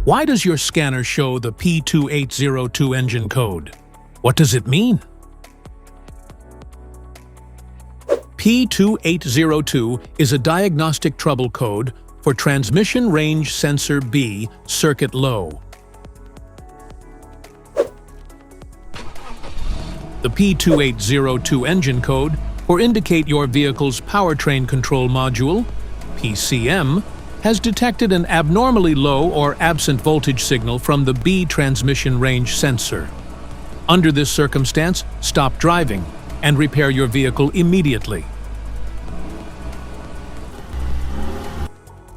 Why does your scanner show the P2802 engine code? What does it mean? P2802 is a diagnostic trouble code for transmission range sensor B circuit low. The P2802 engine code, or indicate your vehicle's powertrain control module, PCM, has detected an abnormally low or absent voltage signal from the B transmission range sensor. Under this circumstance, stop driving and repair your vehicle immediately.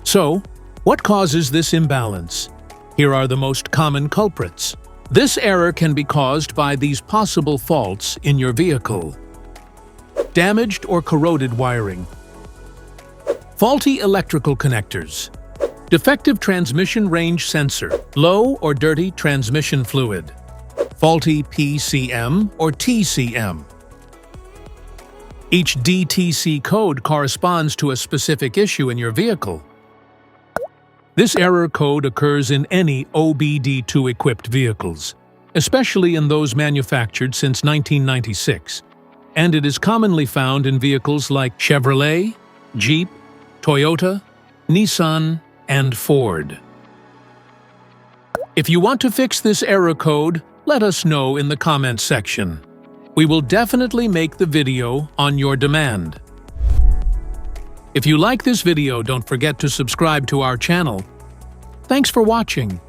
So, what causes this imbalance? Here are the most common culprits. This error can be caused by these possible faults in your vehicle: damaged or corroded wiring, faulty electrical connectors, defective transmission range sensor, low or dirty transmission fluid, faulty PCM or TCM. Each DTC code corresponds to a specific issue in your vehicle. This error code occurs in any OBD2-equipped vehicles, especially in those manufactured since 1996, and it is commonly found in vehicles like Chevrolet, Jeep, Toyota, Nissan, and Ford. If you want to fix this error code, let us know in the comments section. We will definitely make the video on your demand. If you like this video, don't forget to subscribe to our channel. Thanks for watching.